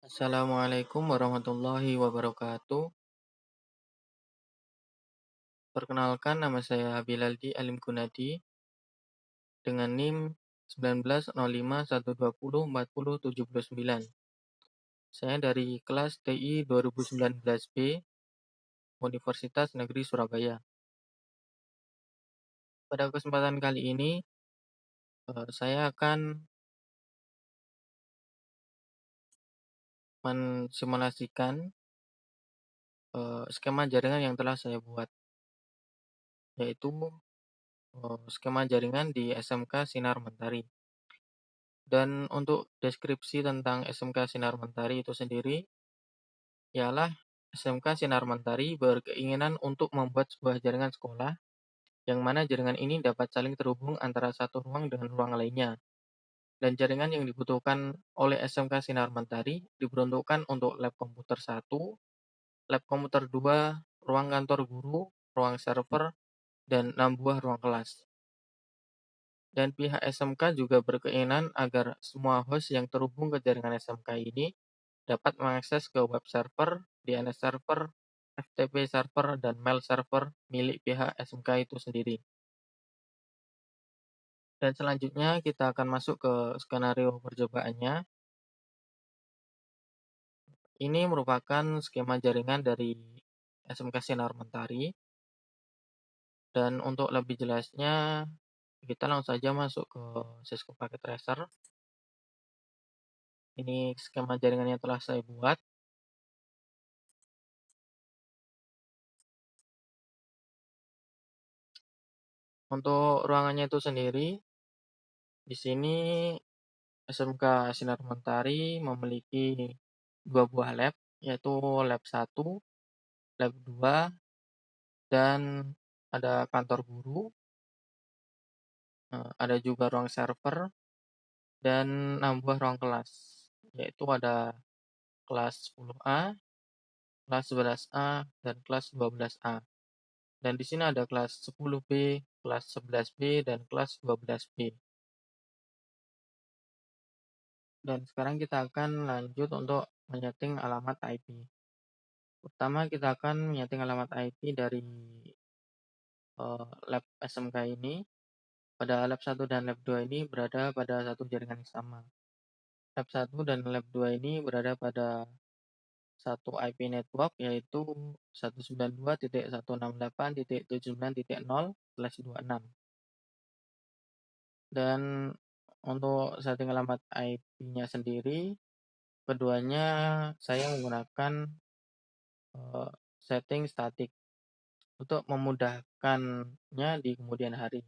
Assalamualaikum warahmatullahi wabarakatuh. Perkenalkan nama saya Bilaldi Alim Gunadi dengan NIM 190512040709. Saya dari kelas TI 2019B Universitas Negeri Surabaya. Pada kesempatan kali ini, saya akan mensimulasikan skema jaringan yang telah saya buat, yaitu skema jaringan di SMK Sinar Mentari. Dan untuk deskripsi tentang SMK Sinar Mentari itu sendiri, ialah SMK Sinar Mentari berkeinginan untuk membuat sebuah jaringan sekolah, yang mana jaringan ini dapat saling terhubung antara satu ruang dengan ruang lainnya. Dan jaringan yang dibutuhkan oleh SMK Sinar Mentari diperuntukkan untuk lab komputer 1, lab komputer 2, ruang kantor guru, ruang server, dan 6 buah ruang kelas. Dan pihak SMK juga berkeinginan agar semua host yang terhubung ke jaringan SMK ini dapat mengakses ke web server, DNS server, FTP server, dan mail server milik pihak SMK itu sendiri. Dan selanjutnya kita akan masuk ke skenario percobaannya. Ini merupakan skema jaringan dari SMK Sinar Mentari. Dan untuk lebih jelasnya, kita langsung saja masuk ke Cisco Packet Tracer. Ini skema jaringan yang telah saya buat. Untuk ruangannya itu sendiri, di sini SMK Sinar Mentari memiliki 2 buah lab, yaitu lab 1, lab 2, dan ada kantor guru, ada juga ruang server, dan 6 buah ruang kelas, yaitu ada kelas 10A, kelas 11A, dan kelas 12A. Dan di sini ada kelas 10B, kelas 11B, dan kelas 12B. Dan sekarang kita akan lanjut untuk menyeting alamat IP. Pertama, kita akan menyeting alamat IP dari lab SMK ini. Pada lab 1 dan lab 2 ini berada pada satu jaringan yang sama. Lab 1 dan lab 2 ini berada pada satu IP network, yaitu 192.168.79.0/26. Dan untuk setting alamat IP-nya sendiri, keduanya saya menggunakan setting statik untuk memudahkannya di kemudian hari.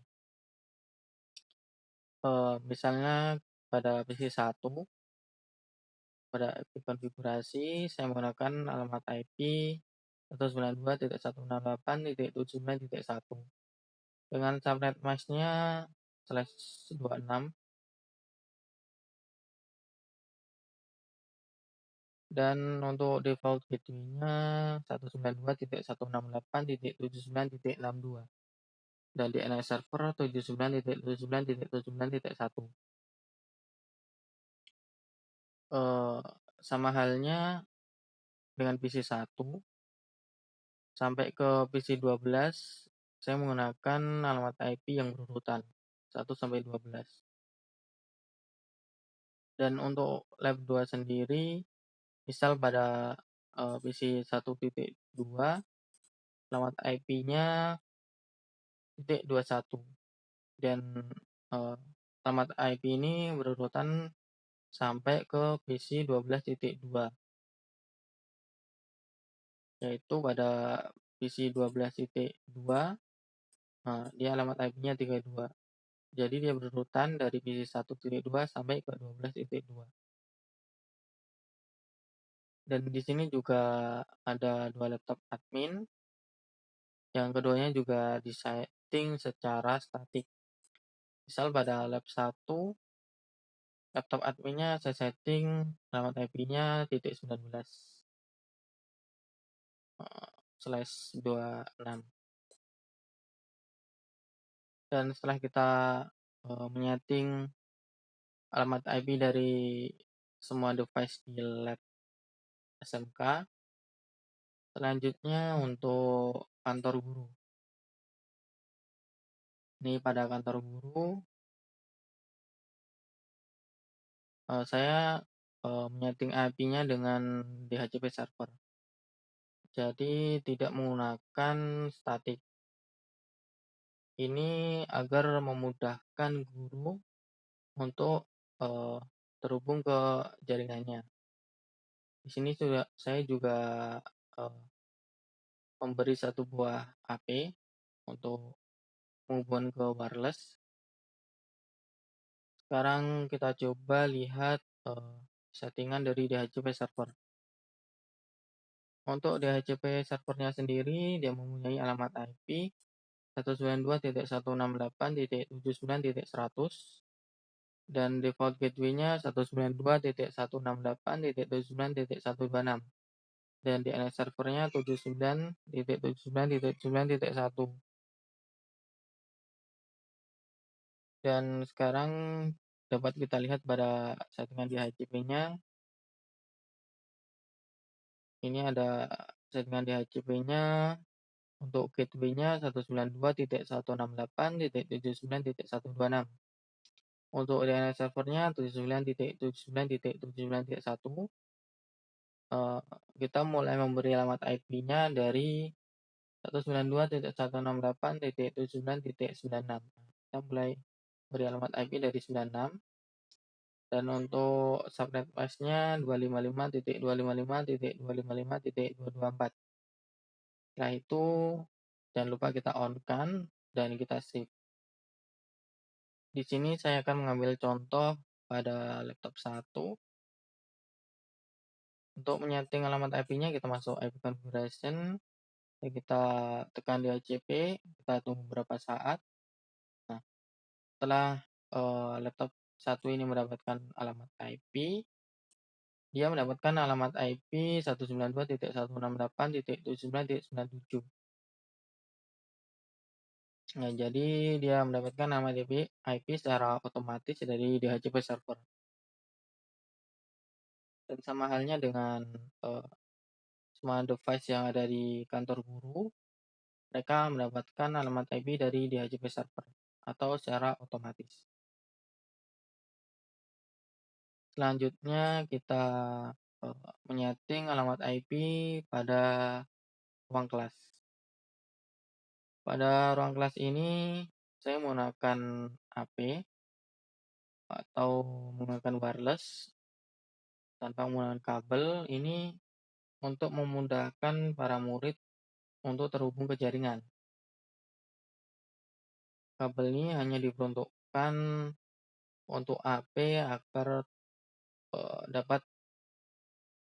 Misalnya pada PC 1, pada IP konfigurasi saya menggunakan alamat IP 192.168.79.1 dengan subnet masknya /26, dan untuk default gateway-nya 192.168.79.62 dan DNS server 79.79.79.1. Sama halnya dengan PC 1 sampai ke PC 12, saya menggunakan alamat IP yang berurutan 1 sampai 12. Dan untuk lab 2 sendiri, misal pada PC 1.2, alamat IP-nya .21, dan alamat IP ini berurutan sampai ke PC 12.2, yaitu pada PC 12.2 dia alamat IP-nya 32. Jadi dia berurutan dari PC 1.2 sampai ke 12.2. Dan di sini juga ada 2 laptop admin. Yang keduanya juga disetting secara statik. Misal pada lab 1, laptop adminnya saya setting alamat IP-nya .19 /26. Dan setelah kita menyeting alamat IP dari semua device di lab SMK. Selanjutnya untuk kantor guru. Ini pada kantor guru, saya, menyeting IP-nya dengan DHCP server. Jadi tidak menggunakan statik. Ini agar memudahkan guru untuk, eee, terhubung ke jaringannya. Di sini saya juga, eee, memberi satu buah HP untuk menghubungkan ke wireless. Sekarang kita coba lihat, settingan dari DHCP server. Untuk DHCP servernya sendiri, dia mempunyai alamat IP 192.168.79.100 dan default gateway-nya 192.168.79.126 dan DNS servernya 79.79.9.1. Dan sekarang dapat kita lihat pada settingan DHCP-nya. Ini ada settingan DHCP-nya untuk gateway-nya 192.168.79.126. Untuk DNS servernya 79.79.79.1. Kita mulai memberi alamat IP-nya dari 192.168.79.96. Kita mulai beri alamat IP dari 96. Dan untuk subnet mask-nya 255.255.255.224. Setelah itu jangan lupa kita on-kan dan kita save. Di sini saya akan mengambil contoh pada laptop 1. Untuk menyeting alamat IP-nya kita masuk IP configuration, kita tekan DHCP, kita tunggu beberapa saat. Nah, setelah laptop 1 ini mendapatkan alamat IP, dia mendapatkan alamat IP 192.168.79.97. Nah, jadi dia mendapatkan nama IP secara otomatis dari DHCP server. Dan sama halnya dengan semua device yang ada di kantor guru, mereka mendapatkan alamat IP dari DHCP server atau secara otomatis. Selanjutnya kita menyeting alamat IP pada ruang kelas. Pada ruang kelas ini saya menggunakan HP atau menggunakan wireless tanpa menggunakan kabel ini untuk memudahkan para murid untuk terhubung ke jaringan. Kabel ini hanya diperuntukkan untuk HP agar dapat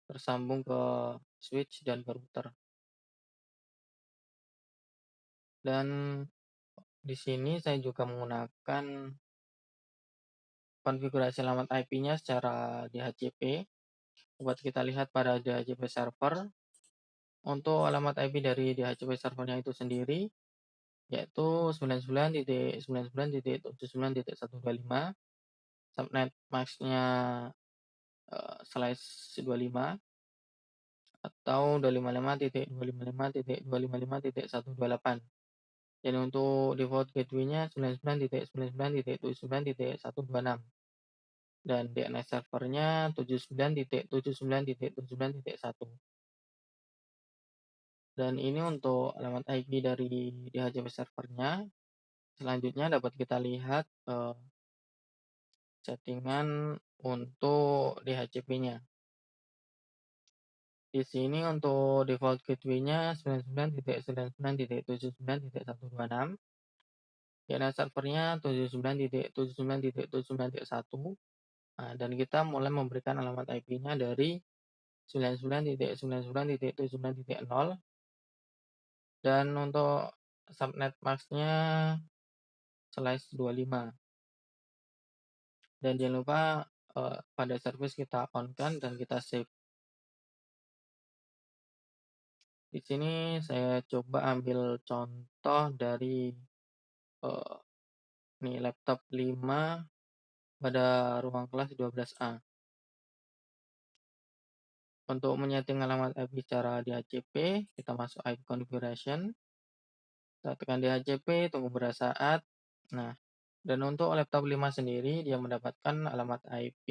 tersambung ke switch dan ke router. Dan di sini saya juga menggunakan konfigurasi alamat IP-nya secara DHCP. Buat kita lihat pada DHCP server. Untuk alamat IP dari DHCP servernya itu sendiri yaitu 99.99.79.125. Subnet mask-nya /25 atau 255.255.255.128. Dan untuk default gateway-nya 99.99.79.126 dan DNS servernya 79.79.79.1. Dan ini untuk alamat IP dari DHCP servernya. Selanjutnya dapat kita lihat settingan untuk DHCP-nya. Di sini untuk default gateway-nya 99.99.79.126. DNS servernya 79.79.79.1. Nah, dan kita mulai memberikan alamat IP-nya dari 99.99.99.0 dan untuk subnet mask-nya /25. Dan jangan lupa pada service kita on-kan dan kita save. Di sini saya coba ambil contoh dari laptop 5 pada ruang kelas 12A. Untuk menyeting alamat IP secara DHCP, kita masuk IP configuration, kita tekan DHCP, tunggu beberapa saat. Nah, dan untuk laptop 5 sendiri, dia mendapatkan alamat IP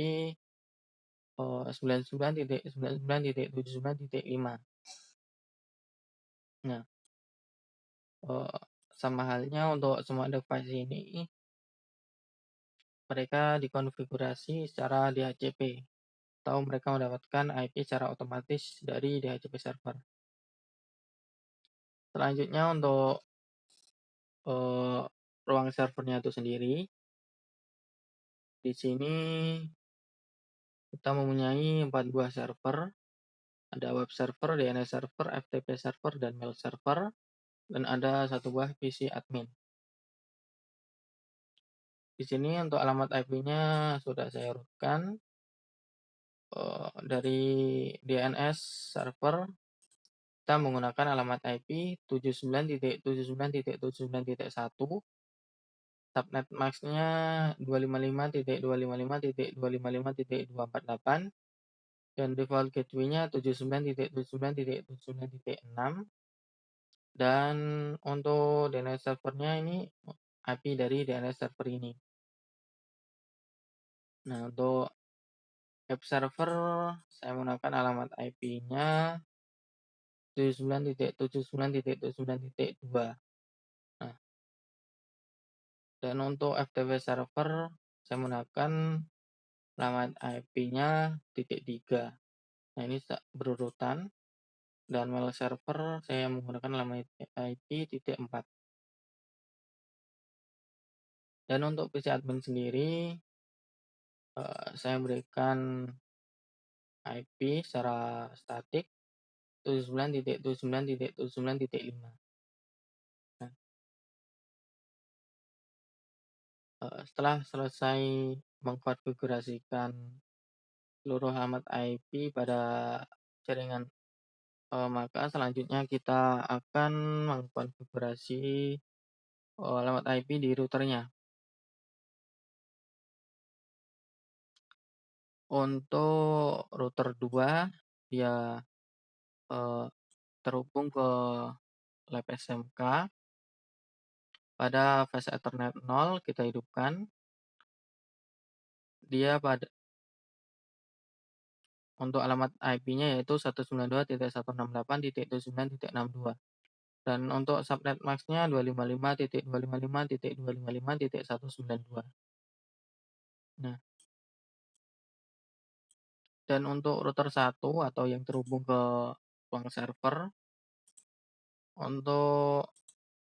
99.99.79.5. Nah, eh, sama halnya untuk semua device ini, mereka dikonfigurasi secara DHCP, atau mereka mendapatkan IP secara otomatis dari DHCP server. Selanjutnya untuk ruang servernya itu sendiri, di sini kita mempunyai 4 buah server. Ada web server, DNS server, FTP server, dan mail server, dan ada 1 buah PC admin. Di sini untuk alamat IP-nya sudah saya urutkan. Dari DNS server, kita menggunakan alamat IP 79.79.79.1. Subnet max-nya 255.255.255.248, dan default gateway-nya 79.79.79.6. Dan untuk DNS servernya ini IP dari DNS server ini. Nah, untuk web server saya menggunakan alamat IP-nya 79.79.79.2. Nah, dan untuk FTP server saya menggunakan alamat IP-nya .3. Nah, ini berurutan. Dan mail server saya menggunakan alamat IP .4. Dan untuk PC admin sendiri, saya berikan IP secara statik 79.79.79.5. Nah, setelah selesai mengkonfigurasikan seluruh alamat IP pada jaringan, maka selanjutnya kita akan mengkonfigurasi alamat IP di routernya. Untuk router 2, dia terhubung ke lab SMK. Pada fase Ethernet 0 kita hidupkan. Dia untuk alamat IP-nya yaitu 192.168.29.62. Dan untuk subnet max-nya 255.255.255.192. Nah, dan untuk router 1 atau yang terhubung ke ruang server, untuk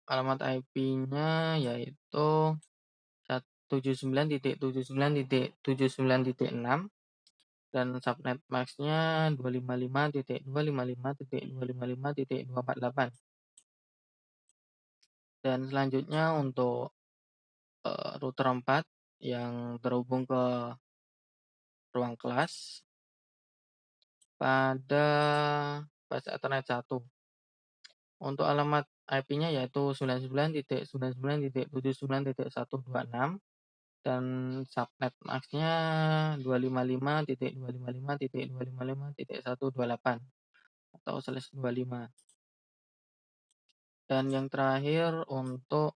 alamat IP-nya yaitu 79.79.79.6, dan subnet max-nya 255.255.255.248. Dan selanjutnya untuk router 4 yang terhubung ke ruang kelas pada fase Ethernet 1. Untuk alamat IP-nya yaitu 99.99.79.126, dan subnet max-nya 255.255.255.128 atau /25. Dan yang terakhir untuk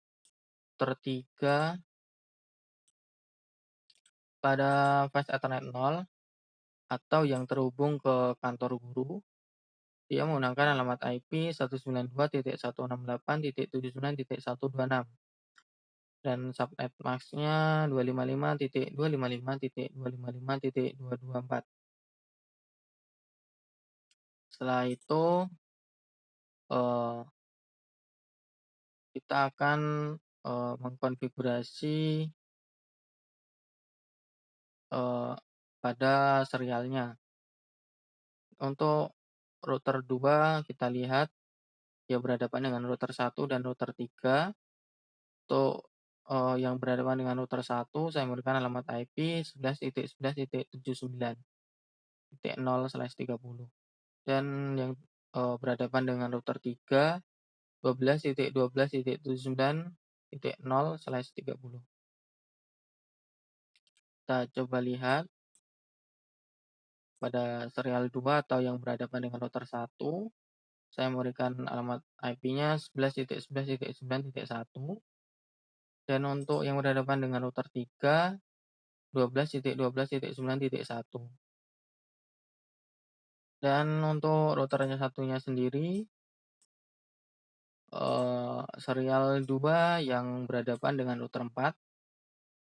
tertiga pada fase Ethernet 0 atau yang terhubung ke kantor guru, dia menggunakan alamat IP 192.168.79.126, dan subnet max-nya 255.255.255.224. Setelah itu kita akan mengkonfigurasi pada serialnya. Untuk router 2 kita lihat dia berhadapan dengan router 1 dan router 3. Untuk yang berhadapan dengan router 1 saya memberikan alamat IP 11.11.79.0/30. Dan yang berhadapan dengan router 3 12.12.79.0/30. Kita coba lihat. pada serial 2 atau yang berhadapan dengan router 1, saya memberikan alamat IP-nya 11.11.9.1, dan untuk yang berhadapan dengan router 3, 12.12.9.1. Dan untuk routernya satunya sendiri, serial 2 yang berhadapan dengan router 4,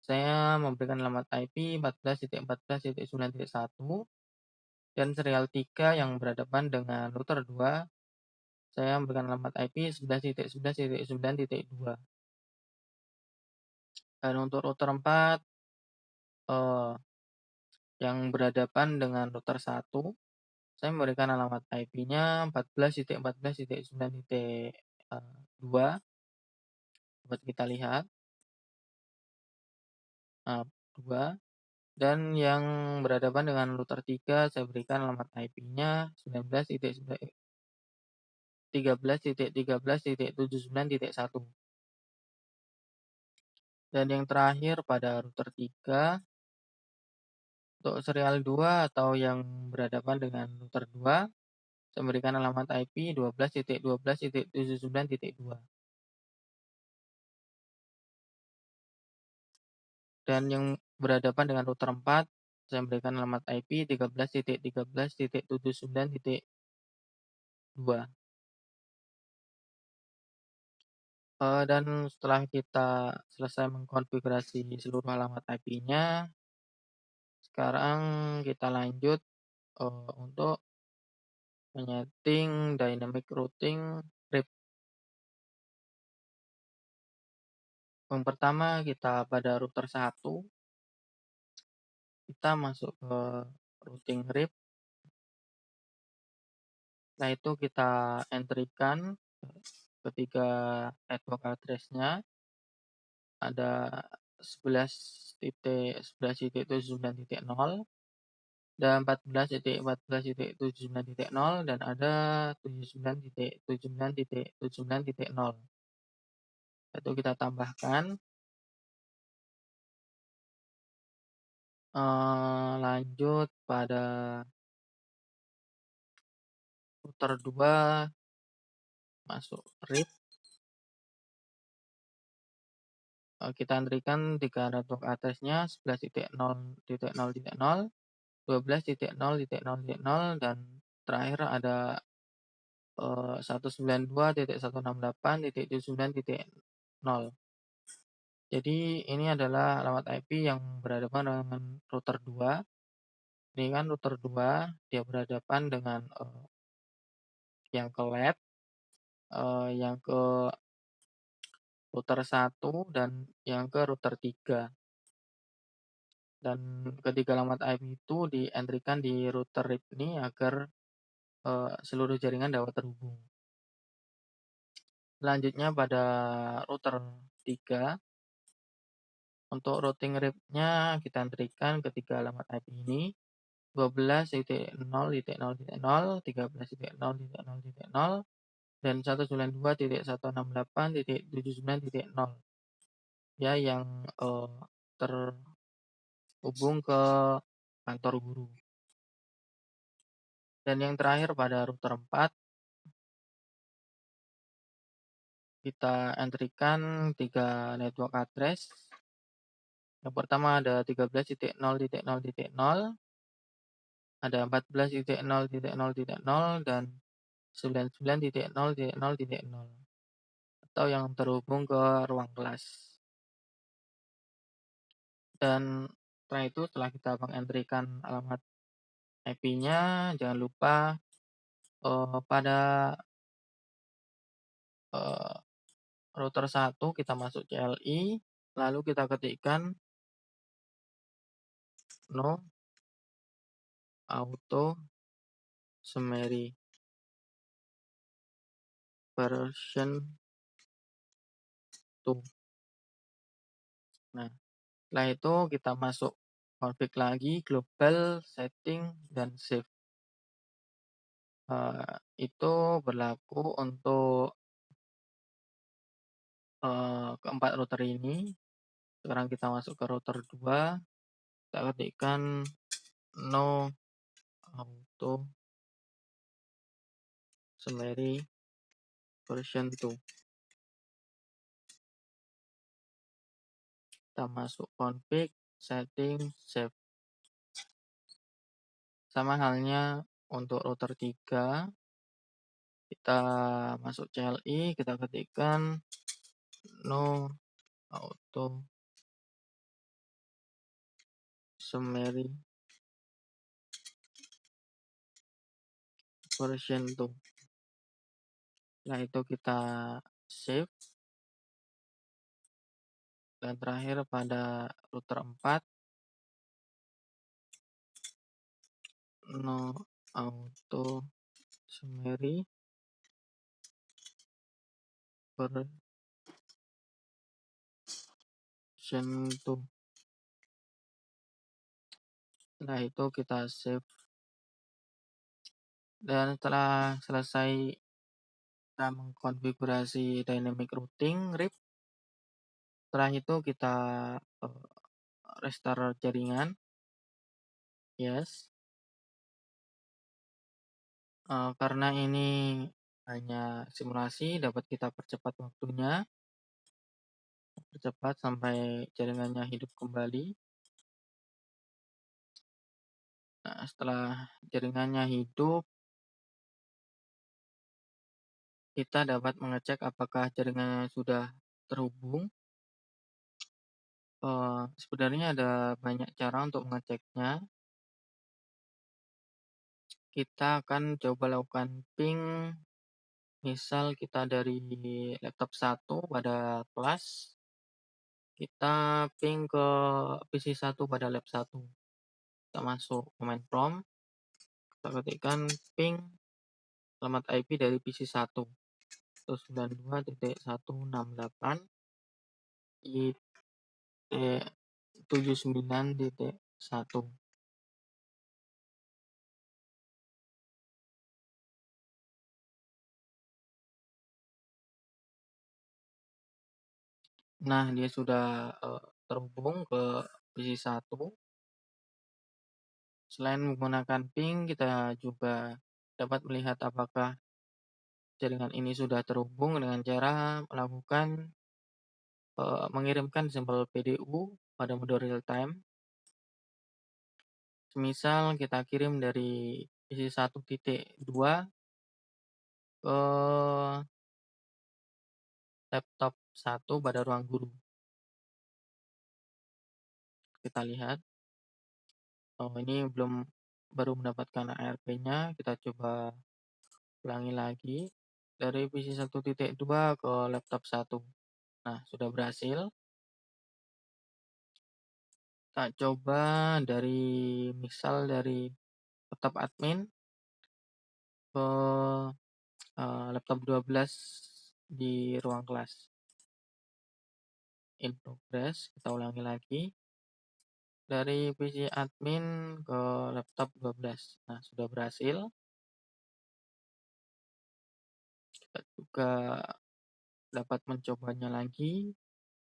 saya memberikan alamat IP 14.14.9.1, dan serial 3 yang berhadapan dengan router 2, saya memberikan alamat IP 11.11.9.2. Dan untuk router 4, yang berhadapan dengan router 1, saya memberikan alamat IP-nya 14.14.9.2, dapat kita lihat, 2. Dan yang berhadapan dengan router 3, saya berikan alamat IP-nya 13.13.79.1. Dan yang terakhir pada router 3, untuk serial 2 atau yang berhadapan dengan router 2, saya berikan alamat IP 12.12.79.2. Dan yang berhadapan dengan router 4, saya berikan alamat IP 13.13.79.2. Dan setelah kita selesai mengkonfigurasi seluruh alamat IP-nya, sekarang kita lanjut untuk menyeting dynamic routing RIP. Yang pertama, kita pada router 1, kita masuk ke routing RIP. Setelah itu kita entry-kan ketiga network address-nya, ada 11.11.79.0, ada 14.14.79.0, dan ada 79.79.0. Itu kita tambahkan. Lanjut pada router 2, masuk RIP. Kita entry-kan 3 network address-nya, 11.0.0.0, 12.0.0.0, dan terakhir ada 192.168.79.0. Jadi ini adalah alamat IP yang berhadapan dengan router 2. Ini kan router 2, dia berhadapan dengan yang ke lab, yang ke router 1, dan yang ke router 3. Dan ketiga alamat IP itu di-entry-kan di router RIP ini agar seluruh jaringan dapat terhubung. Selanjutnya pada router 3, untuk routing RIP-nya kita entry-kan ketiga alamat IP ini, 12.0.0.0, 13.0.0.0, dan 192.168.79.0, ya, yang terhubung ke kantor guru. Dan yang terakhir pada router 4, kita entry-kan 3 network address. Yang pertama ada 13.0.0.0, ada 14.0.0.0, dan 99.0.0.0, atau yang terhubung ke ruang kelas. Dan setelah itu, setelah kita mengentry-kan alamat IP-nya, jangan lupa pada router 1 kita masuk CLI, lalu kita ketikkan no auto summary version 2. Nah, setelah itu kita masuk config lagi, global, setting, dan save. Itu berlaku untuk keempat router ini. Sekarang kita masuk ke router 2, kita ketikkan no auto summary version 2. Kita masuk config, setting, save. Sama halnya untuk router 3, kita masuk CLI, kita ketikkan no auto summary version 2. Setelah itu kita save, dan terakhir pada router 4 no auto summary version 2. Setelah itu kita save, dan setelah selesai kita mengkonfigurasi dynamic routing RIP, setelah itu kita restart jaringan. Yes. Karena ini hanya simulasi, dapat kita percepat waktunya, percepat sampai jaringannya hidup kembali. Nah, setelah jaringannya hidup, kita dapat mengecek apakah jaringannya sudah terhubung. Sebenarnya ada banyak cara untuk mengeceknya. Kita akan coba lakukan ping, misal kita dari laptop 1 pada kelas, kita ping ke PC 1 pada lab 1. Kita masuk command prompt, kita ketikkan ping alamat IP dari PC 1, 192.168.79.1. Nah, dia sudah terhubung ke PC 1. Selain menggunakan ping, kita juga dapat melihat apakah jaringan ini sudah terhubung dengan cara melakukan mengirimkan sampel PDU pada mode real time. Semisal kita kirim dari PC 1.2 ke laptop 1 pada ruang guru. Kita lihat. Ini baru mendapatkan ARP-nya. Kita coba ulangi lagi dari PC 1.2 ke laptop 1. Nah, sudah berhasil. Kita coba misal dari laptop admin ke laptop 12 di ruang kelas. In progress, kita ulangi lagi. Dari PC admin ke laptop 12. Nah, sudah berhasil. Kita juga dapat mencobanya lagi.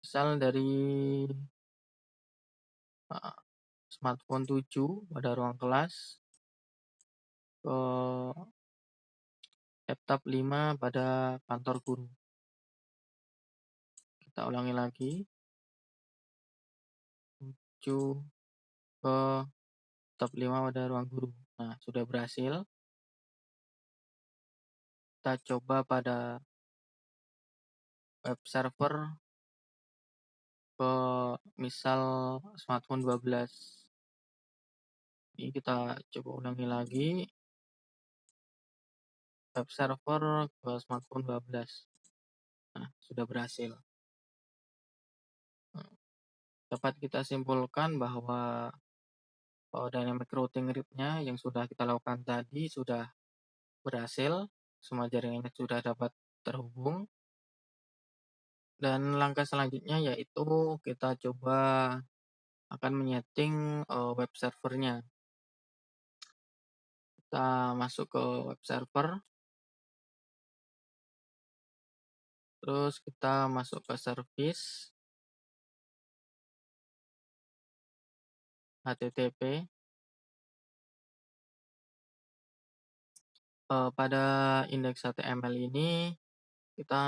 Misal dari smartphone 7 pada ruang kelas ke laptop 5 pada kantor guru. Kita ulangi lagi. 7 ke laptop 5 pada ruang guru. Nah, sudah berhasil. Kita coba pada web server ke misal smartphone 12. Ini kita coba ulangi lagi. Web server ke smartphone 12. Nah, sudah berhasil. Dapat kita simpulkan bahwa dynamic routing RIP-nya yang sudah kita lakukan tadi sudah berhasil. Semua jaringannya sudah dapat terhubung. Dan langkah selanjutnya yaitu kita coba akan menyeting web servernya. Kita masuk ke web server. Terus kita masuk ke service. HTTP. Pada indeks HTML ini kita,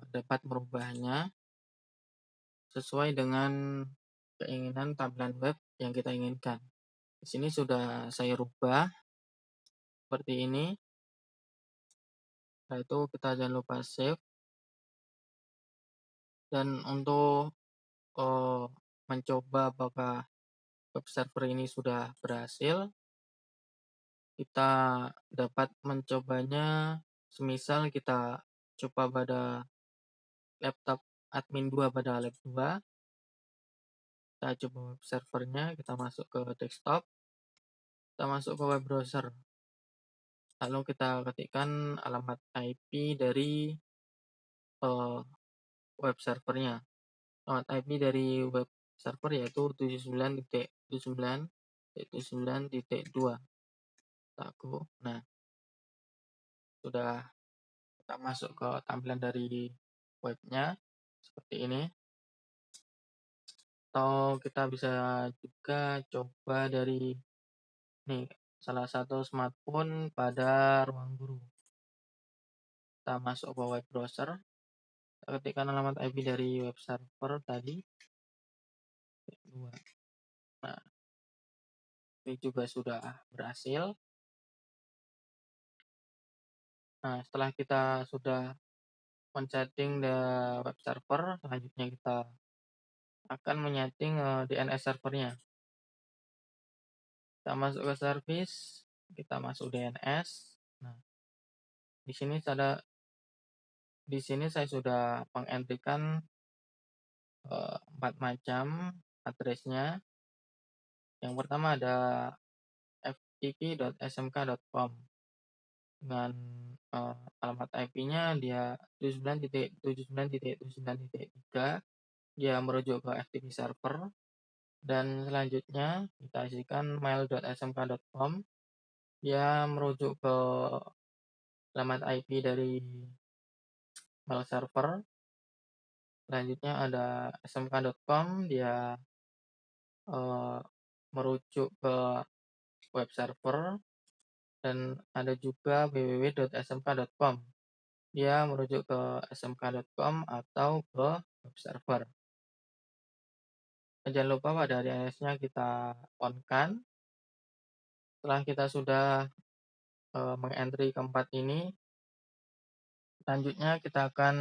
dapat merubahnya sesuai dengan keinginan tampilan web yang kita inginkan. Di sini sudah saya rubah seperti ini. Setelah itu kita jangan lupa save, dan untuk, mencoba apakah web server ini sudah berhasil, kita dapat mencobanya semisal kita coba pada laptop admin 2 pada lab 2, kita coba web servernya, kita masuk ke desktop, kita masuk ke web browser, lalu kita ketikkan alamat IP dari web servernya. Alamat IP dari web server yaitu 79.79.79.2. Aku. Nah, sudah kita masuk ke tampilan dari webnya seperti ini. Atau kita bisa juga coba dari nih, salah satu smartphone pada ruang guru. Kita masuk ke web browser, kita ketikkan alamat IP dari web server tadi. Nah, ini juga sudah berhasil. Nah, setelah kita sudah men-setting the web server, selanjutnya kita akan menyeting DNS servernya. Kita masuk ke service, kita masuk DNS. Nah, di sini saya sudah mengentrikan 4 macam addressnya. Yang pertama ada ftp.smk.com dengan alamat IP-nya dia 79.79.79.3, dia merujuk ke FTP server. Dan selanjutnya kita isikan mail.smk.com, dia merujuk ke alamat IP dari mail server. Selanjutnya ada smk.com, dia merujuk ke web server. Dan ada juga www.smk.com, dia merujuk ke smk.com atau ke web server. Dan jangan lupa pada DNS-nya kita on-kan. Setelah kita sudah mengentry keempat ini, selanjutnya kita akan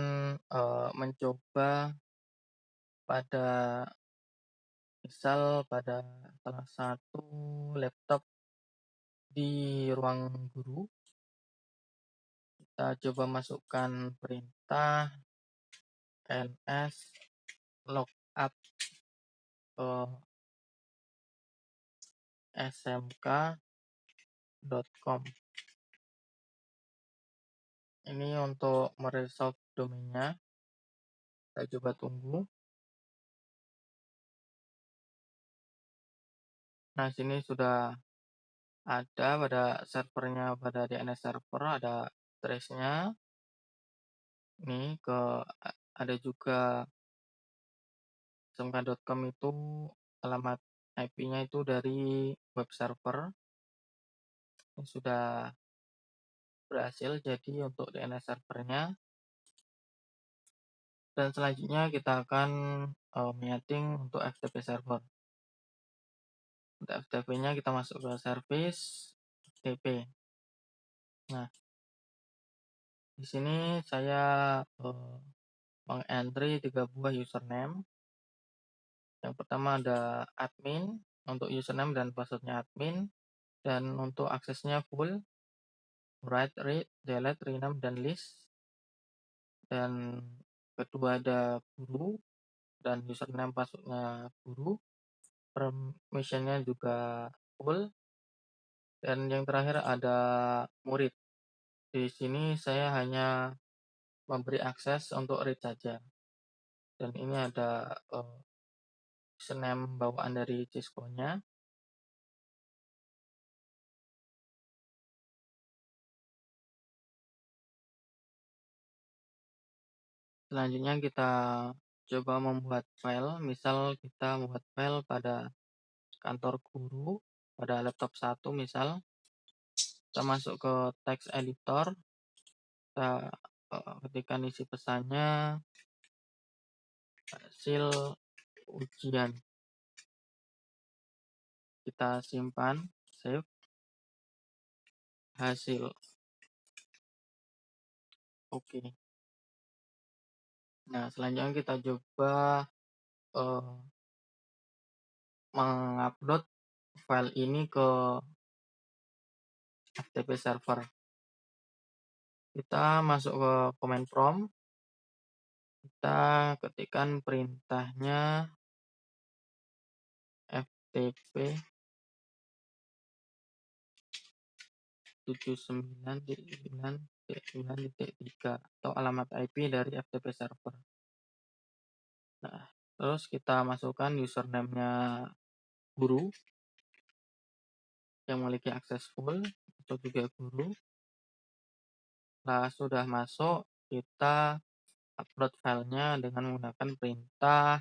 mencoba pada misal pada salah satu laptop di ruang guru. Kita coba masukkan perintah ls lookup smk.com. Ini untuk meresolve domainnya. Kita coba tunggu. Nah, sini sudah ada pada servernya, pada DNS server ada trace-nya. Ini ada juga smk.com itu alamat IP-nya itu dari web server. Ini sudah berhasil jadi untuk DNS servernya. Dan selanjutnya kita akan menyeting untuk FTP server. Untuk FTP-nya kita masuk ke service FTP. Nah, di sini saya mengentry 3 buah username. Yang pertama ada admin, untuk username dan passwordnya admin, dan untuk aksesnya full, write, read, delete, rename, dan list. Dan kedua ada guru, dan username passwordnya guru, permissionnya juga full. Dan yang terakhir ada murid. Di sini saya hanya memberi akses untuk read saja. Dan ini ada username bawaan dari Cisco-nya. Selanjutnya kita coba membuat file. Misal kita membuat file pada kantor guru, pada laptop 1 misal. Kita masuk ke text editor, kita ketikkan isi pesannya, hasil ujian. Kita simpan, save, hasil. Oke. Nah, selanjutnya kita coba mengupload file ini ke FTP server. Kita masuk ke command prompt, kita ketikkan perintahnya ftp 79.9.9.3 atau alamat IP dari FTP server. Nah, terus kita masukkan username-nya guru yang memiliki akses full atau juga guru. Nah, sudah masuk, kita upload filenya dengan menggunakan perintah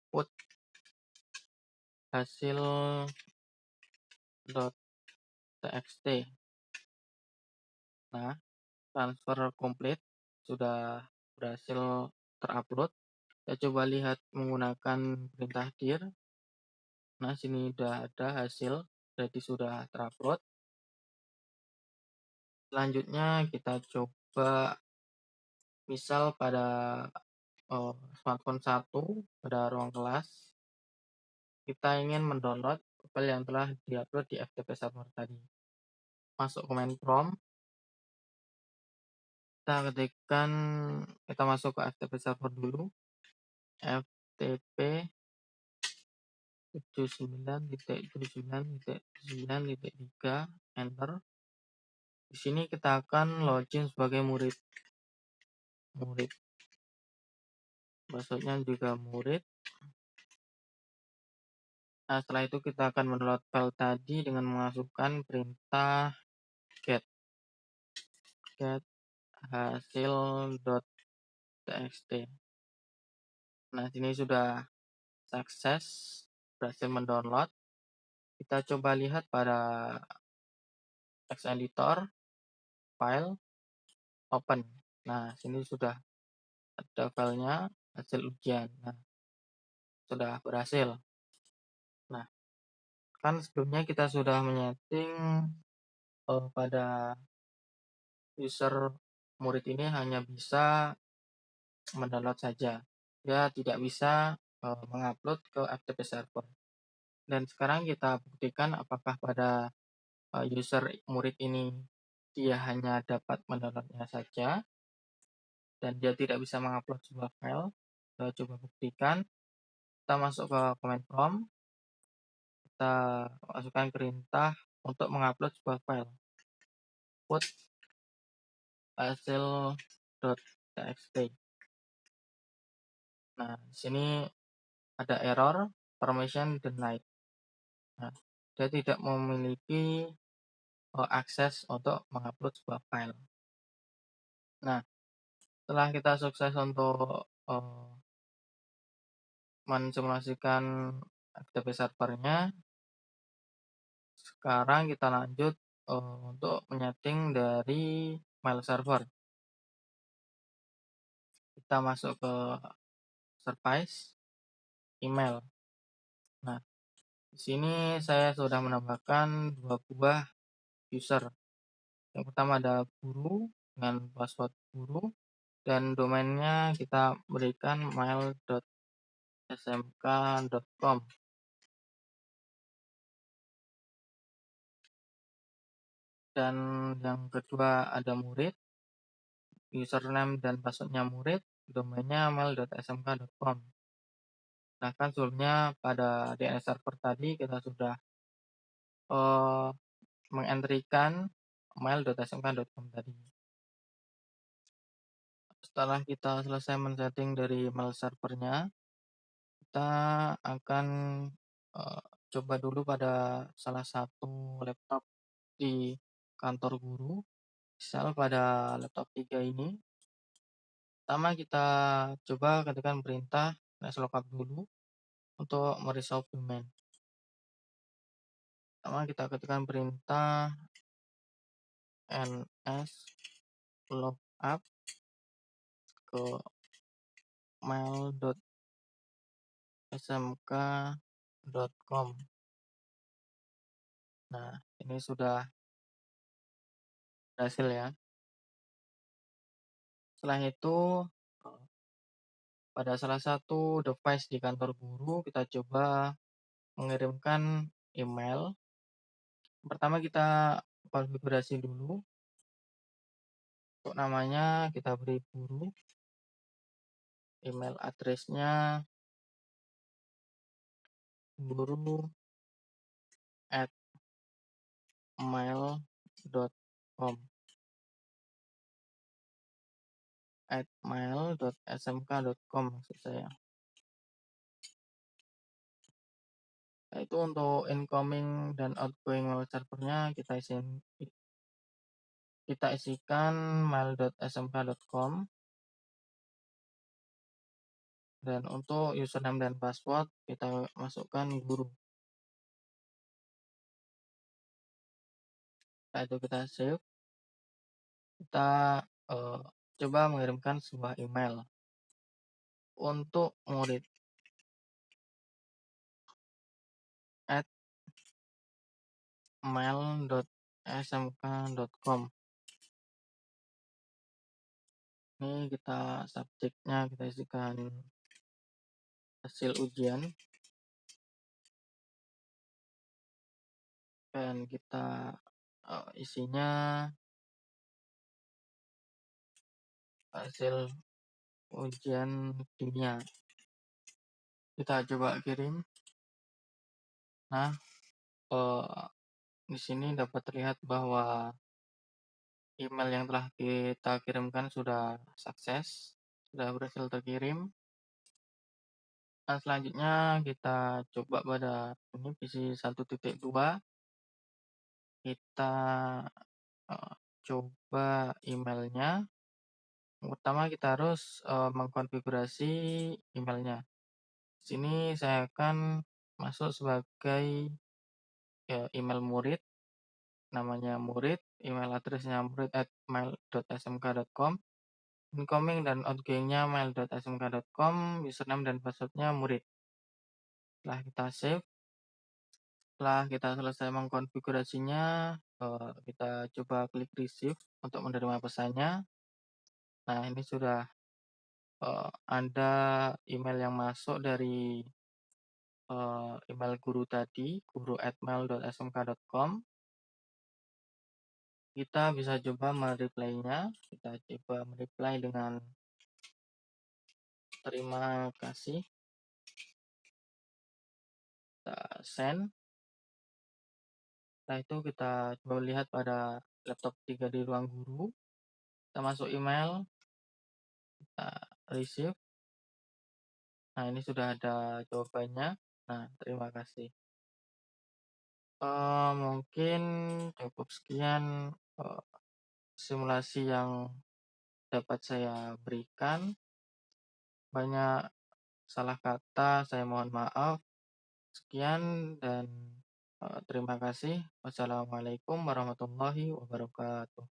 put hasil.txt. Nah, transfer complete, sudah berhasil terupload. Kita coba lihat menggunakan perintah dir. Nah, sini sudah ada hasil, jadi sudah terupload. Selanjutnya kita coba misal pada smartphone 1 pada ruang kelas, kita ingin mendownload file yang telah diupload di FTP server tadi. Masuk command prompt, kita masuk ke FTP server dulu, ftp 79.79.9.3, enter. Di sini kita akan login sebagai murid, maksudnya juga murid. Nah, setelah itu kita akan mendownload file tadi dengan memasukkan perintah get hasil.txt. Nah, sini sudah sukses, berhasil mendownload. Kita coba lihat pada text editor, file, open. Nah, sini sudah ada filenya, hasil ujian. Nah, sudah berhasil. Nah, kan sebelumnya kita sudah menyeting pada user murid ini hanya bisa mendownload saja, dia tidak bisa mengupload ke FTP server. Dan sekarang kita buktikan apakah pada user murid ini dia hanya dapat mendownloadnya saja dan dia tidak bisa mengupload sebuah file. Kita coba buktikan. Kita masuk ke command prompt, kita masukkan perintah untuk mengupload sebuah file, put hasil.txt. Nah, di sini ada error permission denied. Nah, dia tidak memiliki akses untuk mengupload sebuah file. Nah, setelah kita sukses untuk mensimulasikan FTP servernya, sekarang kita lanjut untuk menyeting dari mail server. Kita masuk ke service, email. Nah, di sini saya sudah menambahkan 2 buah user. Yang pertama ada guru dengan password guru, dan domainnya kita berikan mail.smk.com. Dan yang kedua ada murid, username dan passwordnya murid, domainnya mail.smk.com. Nah, kan sebelumnya pada DNS server tadi kita sudah mengentrikan mail.smk.com tadi. Setelah kita selesai men-setting dari mail servernya, kita akan coba dulu pada salah satu laptop di kantor guru. Misal pada laptop 3 ini, pertama kita coba ketikkan perintah lookup dulu untuk meresolve domain. Pertama kita ketikkan perintah ns lookup ke mail.smk.com. Nah, ini sudah berhasil ya. Setelah itu, eh, pada salah satu device di kantor guru, kita coba mengirimkan email. Pertama kita konfigurasi dulu. Untuk namanya kita beri guru. Email address-nya guru at mail.com at mail.smk.com maksud saya. Nah, itu untuk incoming dan outgoing mail servernya kita isikan mail.smk.com, dan untuk username dan password kita masukkan guru. Setelah itu kita save. Kita coba mengirimkan sebuah email untuk murid at mail.smk.com. Ini kita subjeknya kita isikan hasil ujian, dan kita isinya hasil ujian kimia. Kita coba kirim. Nah, di sini dapat terlihat bahwa email yang telah kita kirimkan sudah sukses, sudah berhasil terkirim. Nah, selanjutnya kita coba pada ini PC 1.2. Kita coba emailnya. Pertama kita harus mengkonfigurasi emailnya. Di sini saya akan masuk sebagai email murid, namanya murid, email address-nya murid@mail.smk.com, incoming dan outgoing-nya mail.smk.com, username dan password-nya murid. Setelah kita save, setelah kita selesai mengkonfigurasinya, kita coba klik receive untuk menerima pesannya. Nah, ini sudah ada email yang masuk dari email guru tadi, guru@mail.smk.com. Kita bisa coba mereply-nya. Kita coba mereply dengan terima kasih. Kita send. Setelah itu kita coba lihat pada laptop 3 di ruang guru. Kita masuk email, kita receive. Nah, ini sudah ada jawabannya. Nah, terima kasih. Mungkin cukup sekian simulasi yang dapat saya berikan. Banyak salah kata, saya mohon maaf. Sekian dan terima kasih. Wassalamualaikum warahmatullahi wabarakatuh.